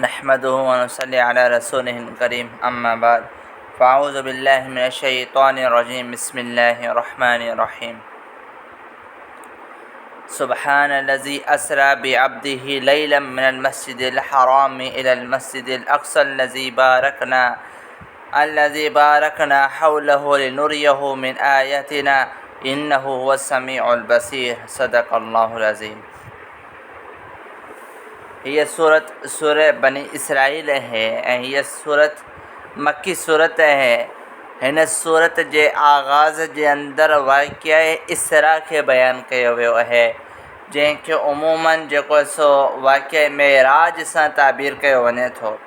नहमदुहु व नसल्ली अला रसूलिहिल करीम अम्मा बाद फ़अऊज़ु बिल्लाहि मिनश शैतानिर रजीम बिस्मिल्लाहिर रहमानिर रहीम सुब्हानल्लज़ी अस्रा बिअब्दिही लैलन मिनल मस्जिदिल हराम इलल मस्जिदिल अक़्सल्लज़ी बारकना हौलहु लिनुरियहु मिन आयातिना इन्नहु हुवस समीउल बसीर सदक़ल्लाहुल अज़ीम। ये सूरत बनी इसराइल है। ये सूरत मक्की सूरत है। हिन सूरत जे आगाज़ जे अंदर वाक़िया इसरा के बयान कयो वियो है, जंहिंखे उमूमन जेको सो वाक़िया मेराज सां ताबीर कयो वञे थो।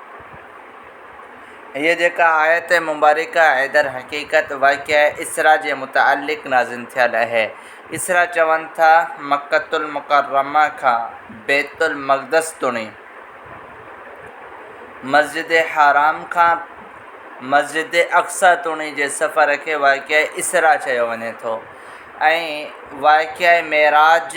ये जेका आयत मुबारका है दर हक़ीक़त वाक़िया इसरा जे मुतअल्लिक़ नाज़िल थियल है। इसरा चवनि था मक्कतुल मुकर्रमा खां बैतुल मक़दस तुणी, मस्जिद हराम खां मस्जिद अक़सा तुणी जे सफ़र के वाक़िया इसरा चयो वञे थो। ऐं वाक़िया मेराज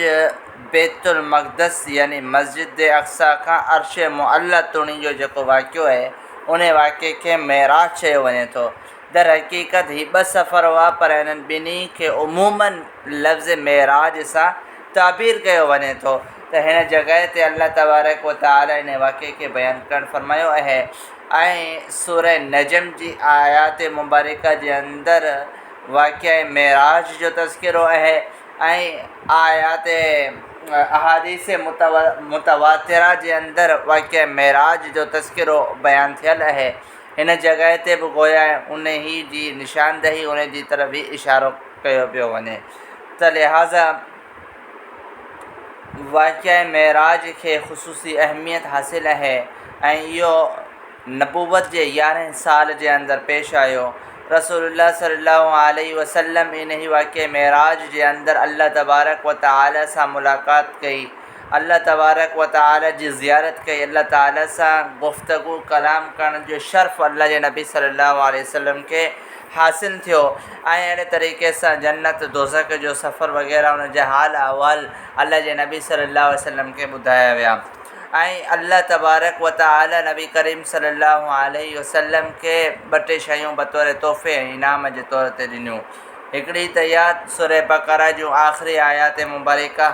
बैतुल मक़दस यानी मस्जिद अक़सा खां अर्श मुअल्ला तुणी जो जेको वाक़ियो है, उन वाक़िए के मेराज चयो वञे थो। दर हक़ीक़त ही ॿ सफ़र हुआ, पर इन्हनि ॿिन्ही खे उमूमन लफ़्ज़ मेराज सां ताबीर कयो वञे थो। त हिन जॻह ते अल्लाह तबारक व तआला इन वाक़िए के बयान करणु फरमायो है। ऐं सूरह नजम जी आयात मुबारका जे अंदर वाक़िया मेराज जो तज़किरो है ऐं आयात अहादीस मुतवातिरा जे अंदर वाक़िया मेराज जो तज़किरो बयान थियल है। हिन जॻह ते बि गोया उन ही जी निशानदही उन जी तरफ़ ही इशारो कयो पियो वञे। त लिहाज़ा वाक़िया मेराज के ख़ुसूसी अहमियत हासिल है ऐं इहो नबूवत जे 11 साल जे अंदर पेश आयो। रसूलुल्लाह सल्लल्लाहु अलैहि वसल्लम इन ही वाक़िया मेराज जे अंदर अल्लाह तबारक व तआला सां मुलाक़ात कई, अल्लाह तबारक व तआला जी ज़ियारत कई, अल्लाह ताला सां गुफ़्तगू कलाम करण जो शर्फ़ अल्लाह जे नबी सल्लल्लाहु अलैहि वसल्लम के हासिल थियो। ऐं अहिड़े तरीक़े सां जन्नत दोज़ख जो सफ़र वग़ैरह उन जा हाल अहवाल अल्लाह जे नबी सल्लल्लाहु अलैहि वसल्लम के ॿुधाया विया। ऐं अल्लाह तबारक व तआला नबी करीम सल्लल्लाहु अलैहि वसल्लम के ॿ टे शयूं बतौर तोहफ़े ऐं इनाम जे तौर ते ॾिनियूं। हिकिड़ी त इहा सूरह बक़रा जूं आख़िरी आयात मुबारका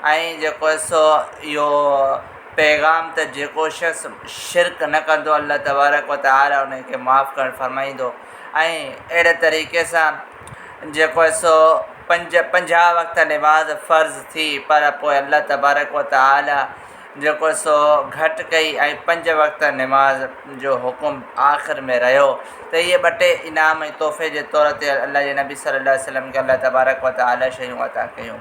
ऐं जेको सो इहो पैगाम त जेको शख़्स शिरक न कंदो अल्लाह तबारक व तआला उनखे माफ़ करणु फरमाईंदो। ऐं अहिड़े तरीक़े सां जेको सो 50 वक़्त नमाज़ फ़र्ज़ थी, पर पोइ अल्लाह तबारक व तआला जेको सो घटि कई ऐं 5 वक़्त नमाज़ जो हुकुम आख़िर में रहियो। त इहे ॿ टे इनाम ऐं तोहफ़े जे तौर ते अल्लाह जे नबी सल्लल्लाहु अलैहि वसल्लम खे अल्लाह तबारक व तआला शयूं अता कयूं।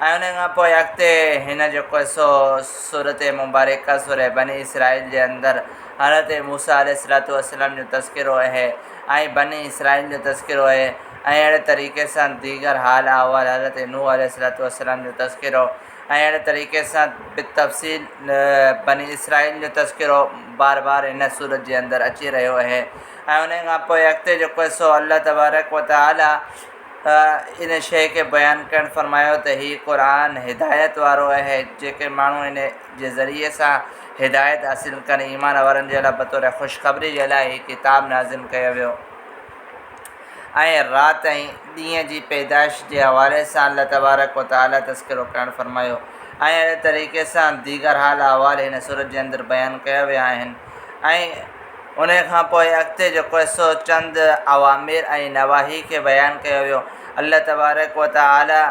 ऐं उन खां पोइ अॻिते हिन जेको सो सूरत मुबारका सूरह बनी इसराइल जे अंदर हज़रत मूसा अलैहिस्सलातु वस्सलाम जो तज़किरो है ऐं बनी इसराइल जो तज़किरो है। ऐं अहिड़े तरीक़े सां दीगर हाल अहवाल हज़रत नूह अलैहिस्सलातु वस्सलाम जो तज़किरो ऐं अहिड़े तरीक़े सां बितफ़सील बनी इसराइल जो तज़किरो बार बार हिन सूरत जे अंदर अची रहियो है। ऐं उन खां पोइ अॻिते जेको सो अल्लाह तबारक व तआला इन शइ के बयान करणु फरमायो त हीउ क़ुरान हिदायत वारो है, जेके माण्हू इन जे ज़रिए सां हिदायत हासिल कनि, ईमान वारनि जे लाइ बतौर ख़ुशख़बरी जे लाइ हीउ किताब नाज़िल कयो वियो। ऐं राति ऐं ॾींहं जी पैदाइश जे हवाले सां अल्लाह तबारक व तआला तज़किरो करणु फरमायो। ऐं अहिड़े तरीक़े सां दीगर हाल अहवाल हिन सूरत जे अंदरि बयानु कया विया आहिनि। ऐं उन खां पोइ अॻिते जेको सो चंद अवामिर ऐं नवाही खे बयानु कयो वियो। अल्लाह तबारक व तआला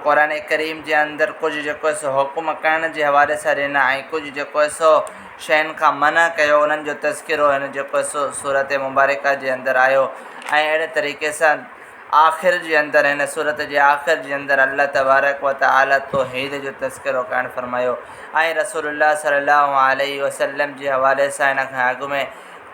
क़ुरान करीम जे अंदरि कुझु जेको सो हुकुम करण जे हवाले सां ॾिना ऐं कुझु जेको सो शयुनि खां मना कयो, उन्हनि जो तज़किरो हिन जेको सो सूरत मुबारका जे अंदरि आयो। ऐं अहिड़े तरीक़े सां आख़िर जे अंदरि हिन सूरत जे आख़िर जे अंदरि अल्लाह तबारक व तआला तौहीद जो तज़किरो करणु फरमायो। ऐं रसूलुल्लाह सल्लल्लाहु अलैहि वसल्लम जे हवाले सां हिन खां अॻु में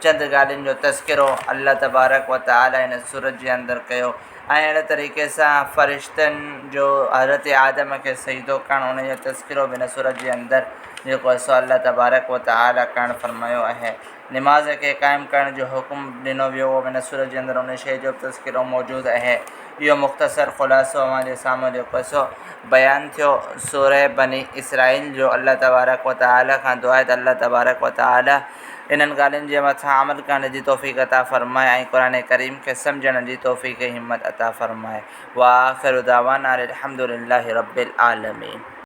चंद ॻाल्हियुनि जो तज़किरो अल्लाह तबारक व तआला हिन सूरत जे अंदरि कयो। ऐं अहिड़े तरीक़े सां फ़रिश्तनि जो हज़रत आदम खे सजदो करणु उन जो तज़किरो बि हिन सूरत जे अंदरि जेको सो अल्लाह तबारक व तआला करण फरमायो है। नमाज़ के कायम करण जो हुक्म ॾिनो वियो हो इन सूरत जे अंदरि उन शइ जो तज़किरो मौजूदु आहे। इहो मुख़्तसर ख़ुलासो अव्हांजे साम्हूं जेको सो बयानु थियो सूरह बनी इसराइल जो। अल्लाह तबारक व तआला खां दुआ आहे त अल्लाह तबारक व तआला इन्हनि ॻाल्हियुनि जे मथां अमल करण जी तौफ़ीक़ अता फ़रमाए ऐं क़ुरान करीम खे सम्झण जी तौफ़ीक़ हिम्मत अता फ़रमाए। व आख़िरु दावाना अनिल हम्दुलिल्लाहि रब्बिल आलमीन।